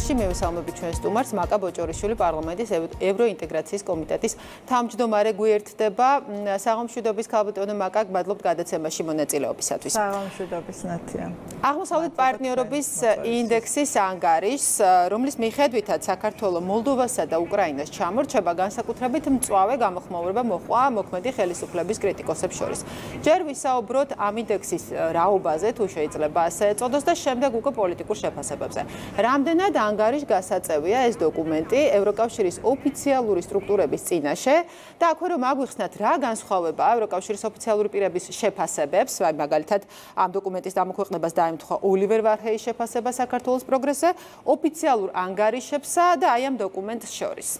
ეთერში მივესალმებით ჩვენ სტუმარს მაკა ბოჭორიშვილი პარლამენტის ევროინტეგრაციის კომიტეტის თავმჯდომარე გვერდდება საღამოშვიდობის ქალბატონო მაკა გმადლობთ გადაცემაში მონაწილეობისათვის. საღამოშვიდობის ნათია. აღმოსავლეთ პარტნიორობის ინდექსის ანგარიშს, რომლის მიხედვითაც საქართველოს, მოლდოვასა და უკრაინას ჩამორჩება განსაკუთრებით მწვავე გამოხმაურება მოჰყვა მოქმედი ხელისუფლების კრიტიკოსებს შორის. ჯერ ვისაუბროთ ამ ინდექსის რაობაზე, თუ შეიძლება ასე ეწოდოს და შემდეგ უკვე პოლიტიკურ შეფასებებზე. რამდენად ანგარიშ გასაწევია ეს დოკუმენტი ევროკავშირის ოფიციალური სტრუქტურების წინაშე და აქვე რომ აგვიხსნათ რა განსხვავება ევროკავშირის ოფიციალური პირების შეფასებებს, აი მაგალითად ამ დოკუმენტის დამოქვეყნებას დაემთხვა ოლივერ ვარჰეის შეფასება საქართველოს პროგრესზე ოფიციალურ ანგარიშებსა და აი ამ დოკუმენტს შორის.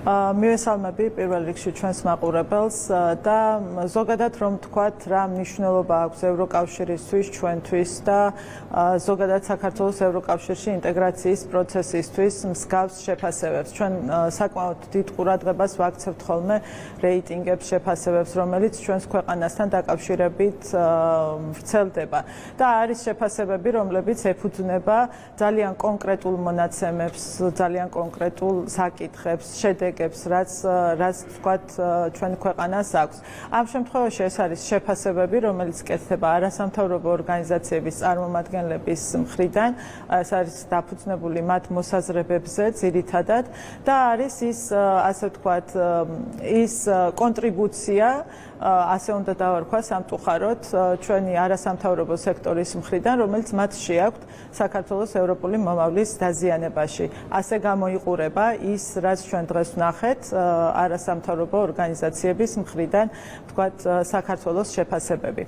მივესალმები პირველ რიგში ჩვენს მაყურებელს და ზოგადად რომ თქვათ რა მნიშვნელობა აქვს ევროკავშირისთვის ჩვენთვის და ზოგადად საქართველოს ევროკავშირში ინტეგრაციის პროცესისთვის მსგავს შეფასებებს. ჩვენ საკმაოდ დიდ ყურადღებას ვაქცევთ ხოლმე რეიტინგებს, შეფასებებს, რომელიც ჩვენს ქვეყანასთან დაკავშირებით ვრცელდება და არის შეფასებები, რომლებიც ეფუძნება ძალიან კონკრეტულ მონაცემებს, ძალიან კონკრეტულ საკითხებს, შედეგებს, რაც თქვათ ჩვენ ქვეყანას აქვს. ამ შემთხვევაში ეს არის შეფასებები, რომელიც კეთდება არასამთავრობო ორგანიზაციების წარმომადგენლების მხრიდან, ეს არის დაფუძნებული მათ მოსაზრებებზე ძირითადად და არის ის ასე ვთქვათ ის კონტრიბუცია ასე უნდა დავარქვა სამწუხაროდ ჩვენი არასამთავრობო სექტორის მხრიდან, რომელიც მათ შეაქვთ საქართველოს ევროპული მომავლის დაზიანებაში. ასე გამოიყურება ის, რაც ჩვენ დღეს ვნახეთ არასამთავრობო ორგანიზაციების მხრიდან, ვთქვათ, საქართველოს შეფასებები.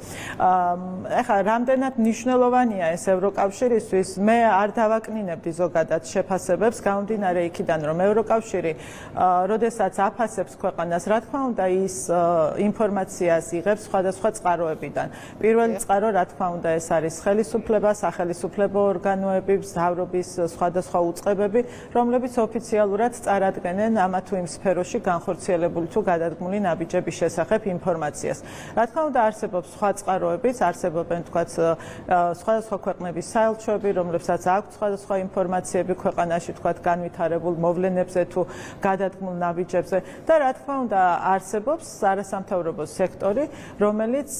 ეხლა რამდენად მნიშვნელოვანია ეს ევროკავშირისთვის, მე არ დავაკნინებდი ზოგადად შეფასებებს, გამომდინარე იქიდან, რომ ევროკავშირი, როდესაც აფასებს ქვეყანას, რა თქმა უნდა, ის ინფორმაციას იღებს სხვადასხვა წყაროებიდან. პირველი წყარო, რა თქმა უნდა, ეს არის ხელისუფლება, სახელისუფლებო ორგანოები, მთავრობის სხვადასხვა უწყებები, რომლებიც ოფიციალურად წარადგენენ ამა თუ იმ სფეროში განხორციელებული თუ გადადგმული ნაბიჯების შესახებ ინფორმაციას. რა თქმა უნდა, არსებობს სხვა წყაროებიც, არსებობენ თქვათ სხვადასხვა ქვეყნების საელჩოები, რომლებსაც აქვთ სხვადასხვა ინფორმაციები ქვეყანაში, თქვათ განვითარებულ მოვლენებზე თუ გადადგმულ ნაბიჯებზე და რა თქმა უნდა, არსებობს არასამთავრობო სექტორი, რომელიც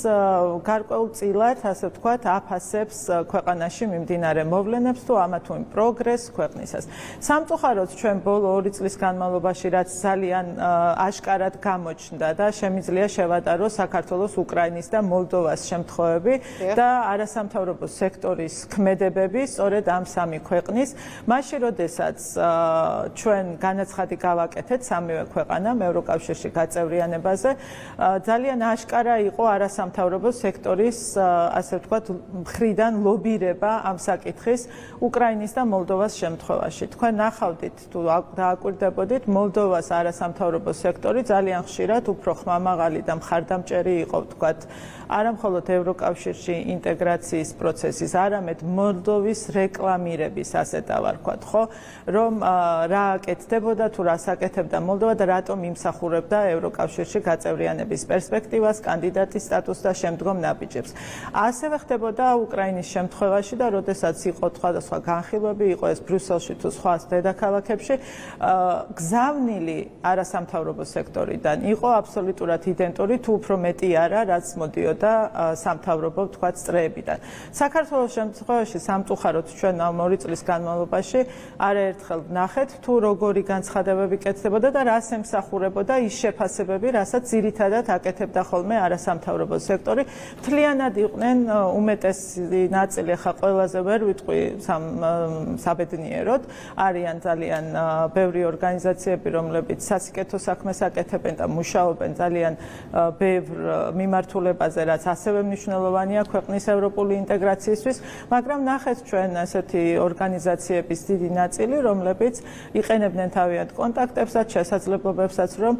გარკვეულწილად, ასე ვთქვათ, აფასებს ქვეყანაში მიმდინარე მოვლენებს თუ ამა თუ იმ პროგრესს ქვეყნისას. სამწუხაროდ ჩვენ ბოლო 2 წლის განმავლობაში რაც ძალიან აშკარად გამოჩნდა და შემიძლია შევატარო საქართველოს, უკრაინის და მოლდოვას შემთხვევები და არასამთავრობო სექტორის ქმედებები სწორედ ამ სამი ქვეყნის, მაშინ როდესაც ჩვენ განაცხადი გავაკეთეთ სამივე ქვეყანამ ევროკავშირში გაწევრიანებაზე, ძალიან აშკარა იყო არასამთავრობო სექტორის, ასე ვთქვათ, მხრიდან ლობირება ამ საკითხის უკრაინის და მოლდოვას შემთხვევაში. თქვენ ნახავდით თუ დააკვირდებოდით, მოლდოვას არასამთავრობო სექტორი ძალიან ხშირად უფრო ხმამაღალი და მხარდამჭერი იყო, ვთქვათ, არა მხოლოდ ევროკავშირში ინტეგრაციის პროცესის, არამედ მოლდოვის რეკლამირების, ასე დავარქვათ, ხო, რომ რა აკეთდებოდა თუ რას აკეთებდა მოლდოვა და რატომ იმსახურებდა ევროკავშირში გაწევრიანების პერსპექტივას, კანდიდატის სტატუსს და შემდგომ ნაბიჯებს. ასევე ხდებოდა უკრაინის შემთხვევაში და როდესაც იყო სხვადასხვა განხილვები, იყო ეს ბრიუსელში თუ სხვა დედაქალაქებში, გზავნილი არასამთავრობო სექტორიდან იყო აბსოლუტურად იდენტური თუ უფრო მეტი არა, რაც მოდიოდა სამთავრობო, ვთქვათ, წრეებიდან. საქართველოს შემთხვევაში სამწუხაროდ ჩვენ ამ 2 წლის განმავლობაში არაერთხელ ვნახეთ თუ როგორი განცხადებები კეთდებოდა და რას ემსახურებოდა ის შეფასებები, რასაც ძირითადად აკეთებდა ხოლმე არასამთავრობო სექტორი. მთლიანად იყვნენ უმეტესი ნაწილი, ახლა ყველაზე ვერ ვიტყვი საბედნიეროდ, არიან ძალიან ბევრი ორგანიზაციები, რომლებიც სასიკეთო საქმეს აკეთებენ და მუშაობენ ძალიან ბევრ მიმართულებაზე, რაც ასევე მნიშვნელოვანია ქვეყნის ევროპული ინტეგრაციისთვის, მაგრამ ნახეთ ჩვენ ასეთი ორგანიზაციების დიდი ნაწილი, რომლებიც იყენებდნენ თავიანთ კონტაქტებსაც, შესაძლებლობებსაც, რომ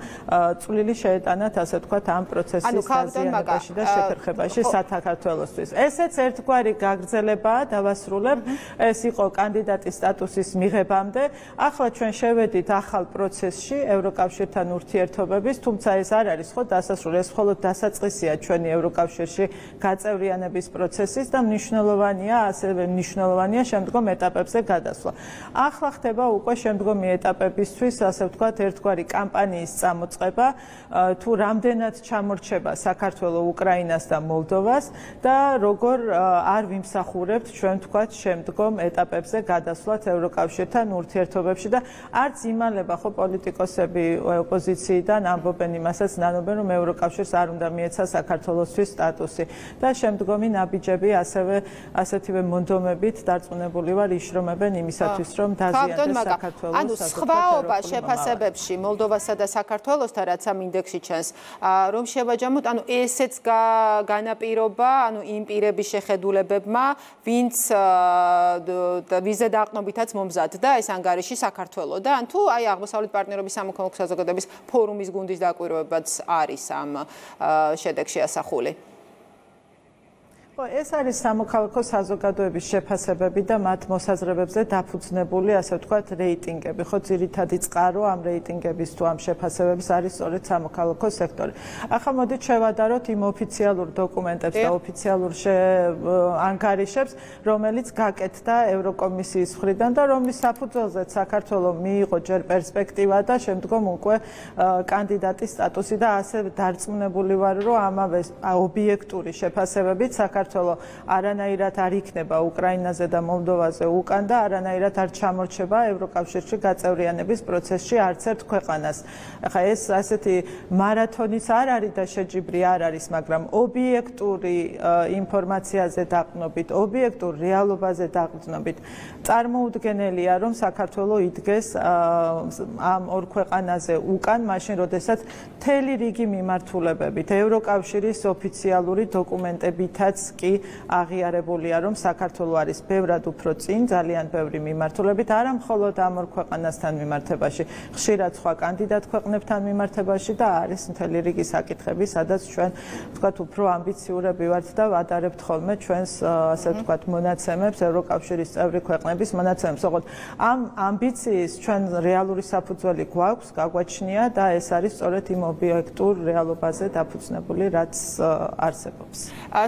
წვლილი შეეტანათ, ასე ვთქვათ, ამ პროცესის დაზიანებაში და შეფერხებაში საქართველოსთვის. ესეც ერთგვარი გაგრძელებაა, დავასრულებ. ეს იყო კანდიდატის სტატუსის მიღებამდე. ახლა ჩვენ შევედით ახალ პროცესში. პროცესში ევროკავშირთან ურთიერთობების, თუმცა ეს არ არის ხო დასასრული, ეს მხოლოდ დასაწყისია ჩვენი ევროკავშირში გაწევრიანების პროცესის და მნიშვნელოვანია, ასევე მნიშვნელოვანია შემდგომ ეტაპებზე გადასვლა. ახლა ხდება უკვე შემდგომი ეტაპებისთვის, ასე ვთქვათ, ერთგვარი კამპანიის წამოწყება, თუ რამდენად ჩამორჩება საქართველო უკრაინას და მოლდოვას და როგორ არ ვიმსახურებთ ჩვენ ვთქვათ შემდგომ ეტაპებზე გადასვლათ ევროკავშირთან ურთიერთობებში და არც იმალება ხო პოლიტიკოსები ოპოზიციიდან ამბობენ იმასაც ნანობენ რომ ევროკავშირს არ უნდა მიეცა საქართველოსთვის სტატუსი და შემდგომი ნაბიჯები ასევე ასეთივე მონდომებით დარწმუნებული ვარ იშრომებენ იმისათვის რომ დაზიანდეს საქართველოს ანუ სხვაობა შეფასებებში მოლდოვასა და საქართველოსთან რაც ამ ინდექსში ჩანს რომ შევაჯამოთ ანუ ესეც განაპირობა ანუ იმ პირების შეხედულებებმა ვინც ვიზა დაყნობითაც მომზადდა ეს ანგარიში საქართველოდან თუ აი აღმოსავლეთ პარტნიორობის სამოქალაქო საზოგადოების ფორუმის გუნდის დაკვირვებაც არის ამ შედეგში ასახული ეს არის სამოქალაქო საზოგადოების შეფასებები და მათ მოსაზრებებზე დაფუძნებული, ასე ვთქვათ, რეიტინგები. ხო, ძირითადი წყარო ამ რეიტინგების თუ ამ შეფასებების არის სწორედ სამოქალაქო სექტორი. ახლა მოდით შევადაროთ იმ ოფიციალურ დოკუმენტებს და ოფიციალურ ანგარიშებს, რომელიც გაკეთდა ევროკომისიის მხრიდან და რომლის საფუძველზეც საქართველოს მიიღო ჯერ პერსპექტივა და შემდგომ უკვე კანდიდატის სტატუსი და ასე დარწმუნებული ვარ, რომ ამავე ობიექტური შეფასებებით საქართველოს არანაირად არ იქნება უკრაინაზე და მოლდოვაზე უკან და არანაირად არ ჩამორჩება ევროკავშირში გაწევრიანების პროცესში არც ერთ ქვეყანას. ახლა ეს ასეთი მარათონის არ არის და შეჯიბრი არ არის, მაგრამ ობიექტური ინფორმაციაზე დაყრდნობით, ობიექტურ რეალობაზე დაყრდნობით წარმოუდგენელია, რომ საქართველოს იდგეს ამ ორ ქვეყანაზე უკან, მაშინ როდესაც მთელი რიგი მიმართულებებით ევროკავშირის ოფიციალური დოკუმენტებითაც კი აღიარებულია, რომ საქართველოს არის ბევრად უფრო წინ, ძალიან ბევრი მიმართულებით, არა მხოლოდ ამ ორ ქვეყანასთან მიმართებაში, ხშირად სხვა კანდიდატ ქვეყნებთან მიმართებაში და არის მთელი რიგი საკითხები, სადაც ჩვენ ვთქვათ, უფრო ამბიციურები ვართ და ვადარებთ ხოლმე ჩვენს ასე ვთქვათ, მონაცემებს, ევროკავშირის წევრი ქვეყნების მონაცემებს. ოღონდ ამ ამბიციის ჩვენ რეალური საფუძველი გვაქვს, გაგვაჩნია და ეს არის სწორედ იმ ობიექტურ რეალობაზე დაფუძნებული, რაც არსებობს.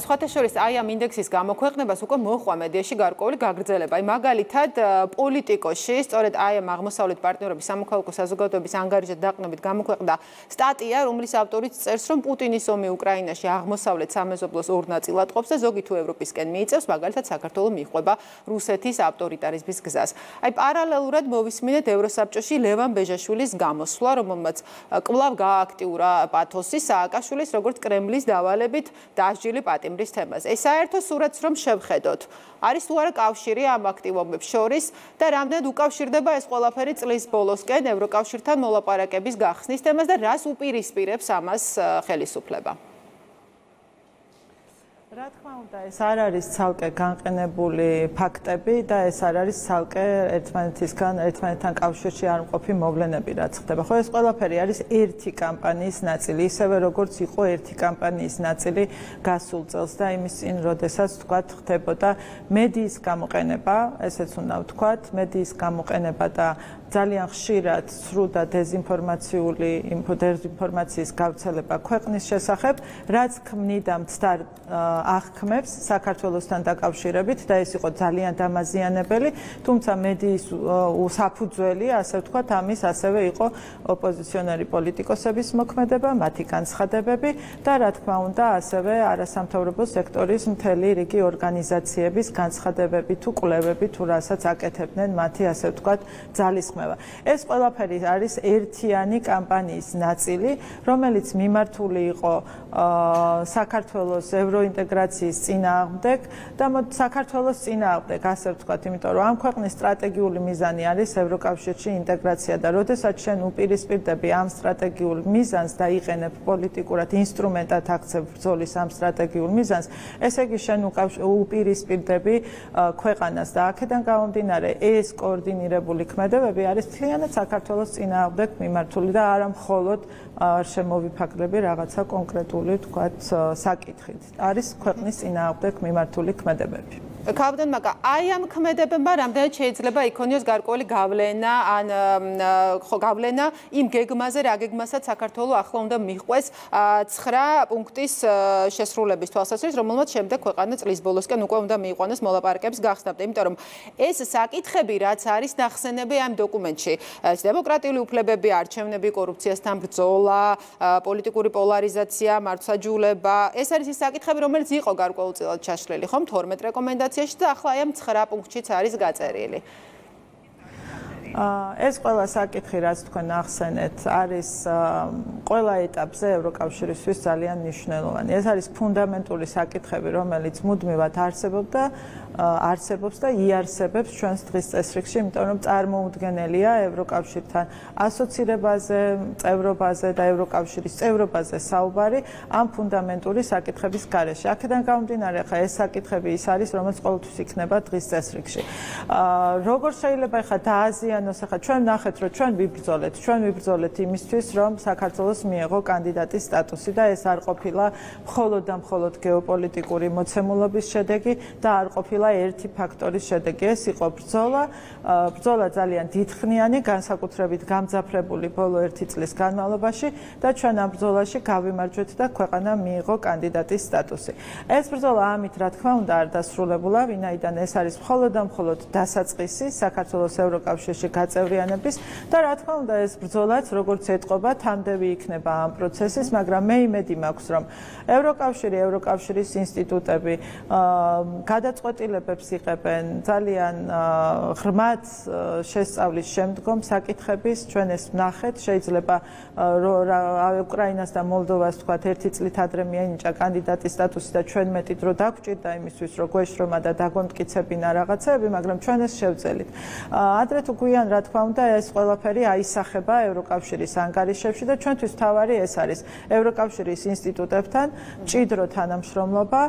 სხვათა შორის აი ამ ინდექსის გამოქვეყნებას უკვე მოჰყვა მედიაში გარკვეული გაგრძელება. აი მაგალითად პოლიტიკოში, სწორედ აი ამ აღმოსავლეთ პარტნიორობის სამოქალაქო საზოგადოების ანგარიშზე დაყრდნობით გამოქვეყნდა სტატია, რომლის ავტორიც წერს, რომ პუტინის ომი უკრაინაში აღმოსავლეთ სამეზობლოს ორ ნაწილად ყოფს და ზოგი თუ ევროპისკენ მიიწევს, მაგალითად საქართველოს მიჰყვება რუსეთის ავტორიტარიზმის გზას. აი პარალელურად მოვისმინეთ ევროსაბჭოში ლევან ბეჟაშვილის გამოსვლა, რომელმაც კვლავ გააქტიურა პათოსი სააკაშვილის როგორც კრემლის დავალებით დასჯილი პატიმრის თემაზე. ეს საერთო სურათს რომ შევხედოთ, არის თუ არა კავშირი ამ აქტივობებს შორის და რამდენად უკავშირდება ეს ყველაფერი წლის ბოლოსკენ ევროკავშირთან მოლაპარაკების გახსნის თემას და რას უპირისპირებს ამას ხელისუფლება? რა თქმა უნდა, ეს არ არის ცალკე განყენებული ფაქტები და ეს არ არის ცალკე ერთმანეთთან კავშირში არ მყოფი მოვლენები, რაც ხდება. ხო, ეს ყველაფერი არის ერთი კამპანიის ნაწილი, ისევე როგორც იყო ერთი კამპანიის ნაწილი გასულ წელს და იმის წინ, როდესაც თქვათ, ხდებოდა მედიის გამოყენება, ესეც უნდა ვთქვათ, მედიის გამოყენება და ძალიან ხშირად სრულ და დეзинფორმაციის გავრცელება ქვეყნის შესახებ, რაც ქმნიდა მცდარ აღქმებს საქართველოსთან დაკავშირებით და ეს იყო ძალიან დამაზიანებელი, თუმცა მედიის საფუძველი, ასე ვთქვათ, ამის ასევე იყო ოპოზიციონერი პოლიტიკოსების მოქმედება, მათი განცხადებები და რა თქმა უნდა, ასევე არასამთავრობო სექტორის მთელი რიგი ორგანიზაციების განცხადებები თუ კვლევები თუ რასაც აკეთებდნენ მათი, ასე ვთქვათ, ძალისხმევა. ეს ყველაფერი არის ერთიანი კამპანიის ნაწილი, რომელიც მიმართული იყო საქართველოს ევროინტეგრაციის წინააღმდეგ და საქართველოს წინააღმდეგ, ასე ვთქვათ, იმიტომ რომ ამ ქვეყნის სტრატეგიული მიზანი არის ევროკავშირში ინტეგრაცია და როდესაც შენ უპირისპირდები ამ სტრატეგიულ მიზანს და იყენებ პოლიტიკურად ინსტრუმენტად აქცევ ბრძოლის ამ სტრატეგიულ მიზანს, ესე იგი შენ უპირისპირდები ქვეყანას და აქედან გამომდინარე ეს კოორდინირებული ქმედებები არის მთლიანად საქართველოს წინააღმდეგ მიმართული და არა მხოლოდ შემოვიფაკლები რაღაცა კონკრეტული თქვათ საკითხით. არის ქვეყნის წინააღმდეგ მიმართული ქმედებები. ქალბატონ მაკა, აი ამ ქმედებებმა რამდენად შეიძლება იქონიოს გარკვეული გავლენა ან გავლენა იმ გეგმაზე, რა გეგმასაც საქართველოს ახლა უნდა მიჰყვეს 9 პუნქტის შესრულების თვალსაზრისით, რომელმაც შემდეგ ქვეყანა წლის ბოლოსკენ უკვე უნდა მიიყვანოს მოლაპარაკების გახსნამდე. იმიტომ რომ ეს საკითხები, რაც არის ნახსენები ამ დოკუმენტში, დემოკრატიული უფლებები, არჩევნები, კორუფციასთან ბრძოლა, პოლიტიკური პოლარიზაცია, მართლმსაჯულება, ეს არის ის საკითხები, რომელიც იყო გარკვეულწილად ჩაშლილი, ხომ 12 რეკომენდაციაში და ახლა აი ამ 9 პუნქტშიც არის გაწერილი. ეს ყველა საკითხი, რაც თქვენ ახსენეთ, არის ყველა ეტაპზე ევროკავშირისთვის ძალიან მნიშვნელოვანი. ეს არის ფუნდამენტური საკითხები, რომელიც მუდმივად არსებობს და იარსებებს ჩვენს დღის წესრიგში, იმიტომ რომ წარმოუდგენელია ევროკავშირთან ასოცირებაზე, წევრობაზე და ევროკავშირის წევრობაზე საუბარი ამ ფუნდამენტური საკითხების გარეშე. აქედან გამომდინარე, ხა ეს საკითხები ის არის, რომელიც ყოველთვის იქნება დღის წესრიგში. როგორ შეიძლება ხა დააზიანოს, ხა ჩვენ ნახეთ, რომ ჩვენ ვიბრძოლეთ იმისთვის, რომ საქართველოს მიეღო კანდიდატის სტატუსი და ეს არ ყოფილა მხოლოდ და მხოლოდ გეოპოლიტიკური მოცემულობის შედეგი და არ ყოფილა ერთი ფაქტორის შედეგი. ეს იყო ბრძოლა ძალიან დიდხნიანი, განსაკუთრებით გამძაფრებული ბოლო 1 წლის განმავლობაში და ჩვენ ამ ბრძოლაში გავიმარჯვეთ და ქვეყანა მიიღო კანდიდატის სტატუსი. ეს ბრძოლა ამით რა თქმა უნდა არ დასრულებულა, ვინაიდან ეს არის მხოლოდ და მხოლოდ დასაწყისი საქართველოს ევროკავშირში გაწევრიანების და რა თქმა უნდა ეს ბრძოლაც როგორც ეტყობა თამდევი იქნება ამ პროცესის, მაგრამ მე იმედი მაქვს, რომ ევროკავშირის ინსტიტუტები გადაწყვეტილებებს იღებენ ძალიან ღრმად შესწავლის შემდგომ საკითხების. ჩვენ ეს ვნახეთ, შეიძლება უკრაინას და მოლდოვას თქვათ 1 წლით ადრე მიენიჭა კანდიდატის სტატუსი და ჩვენ მეტი დრო დაგვჭირდა იმისთვის, რომ გვეშრომა და დაგვემტკიცებინა რაღაცეები, მაგრამ ჩვენ ეს შევძელით. ადრე თუ გვიან, რა თქმა უნდა, ეს ყველაფერი აისახება ევროკავშირის ანგარიშებში და ჩვენთვის მთავარი ეს არის ევროკავშირის ინსტიტუტებთან მჭიდრო თანამშრომლობა,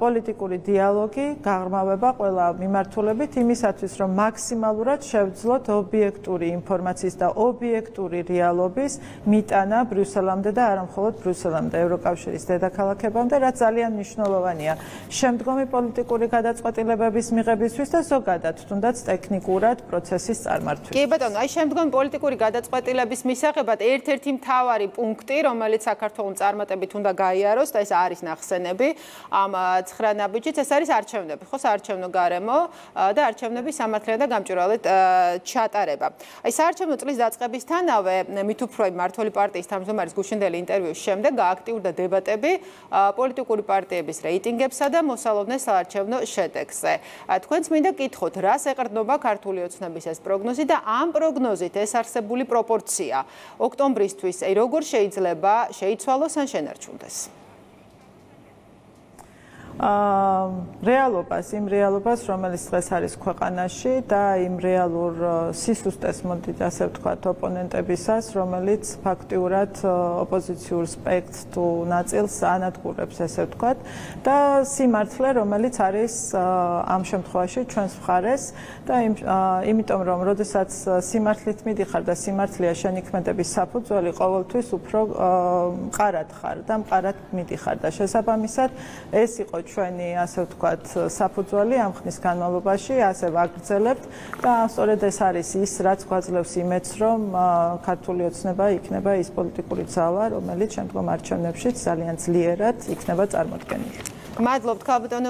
პოლიტიკური დიალოგი, გაღრმავება ყველა მიმართულებით იმისათვის, რომ მაქსიმალურად შევძლოთ ობიექტური ინფორმაციის და ობიექტური რეალობის მიტანა ბრიუსელამდე და არა მხოლოდ ბრიუსელამდე, ევროკავშირის დედაქალაქებამდე, რაც ძალიან მნიშვნელოვანია შემდგომი პოლიტიკური გადაწყვეტილებების მიღებისთვის და ზოგადად თუნდაც ტექნიკურად პროცესის წარმართვისთვის. კი ბატონო, აი შემდგომი პოლიტიკური გადაწყვეტილების მისაღებად ერთ-ერთი მთავარი პუნქტი, რომელიც საქართველოს წარმატებით უნდა გაიაროს და ეს არის ნახსენები ამ 9 ნაბიჯით, ეს არის არჩევნები, ხო, საარჩევნო გარემო და არჩევნების სამართლიანი და გამჭვირვალე ჩატარება. აი საარჩევნო წლის დაწყებისთანავე მით უფრო მმართველი პარტიის თავმჯდომარის გუშინდელი ინტერვიუს შემდეგ გააქტიურდა დებატები პოლიტიკური პარტიების რეიტინგებსა და მოსალოდნელ საარჩევნო შედეგზე. თქვენც მინდა კითხოთ, რას ეყრდნობა ქართული ოცნების ეს პროგნოზი და ამ პროგნოზით ეს არსებული პროპორცია ოქტომბრისთვის როგორ შეიძლება შეიცვალოს ან შენარჩუნდეს? იმ რეალობას, რომელიც დღეს არის ქვეყანაში და იმ რეალურ სისუსტეს მოდით ასე ვთქვათ ოპონენტებისას, რომელიც ფაქტიურად ოპოზიციურ სპექტრს თუ ნაწილს ანადგურებს ესე ვთქვათ და სიმართლე, რომელიც არის ამ შემთხვევაში ჩვენს მხარეს და იმიტომ რომ როდესაც სიმართლით მიდიხარ და სიმართლეა შენიქმედების საფუძველი, ყოველთვის უფრო მყარად ხარ და მყარად მიდიხარ და შესაბამისად ეს იყო ჩვენი ასე ვთქვათ საფუძველი ამ ხნის განმავლობაში ასე ვაგრძელებთ და სწორედ ეს არის ის რაც გვაძლევს იმედს რომ ქართული ოცნება იქნება ის პოლიტიკური ძალა რომელიც შემდგომ არჩევნებში ძალიან ძლიერად იქნება წარმოდგენილი. გმადლობთ ქალბატონო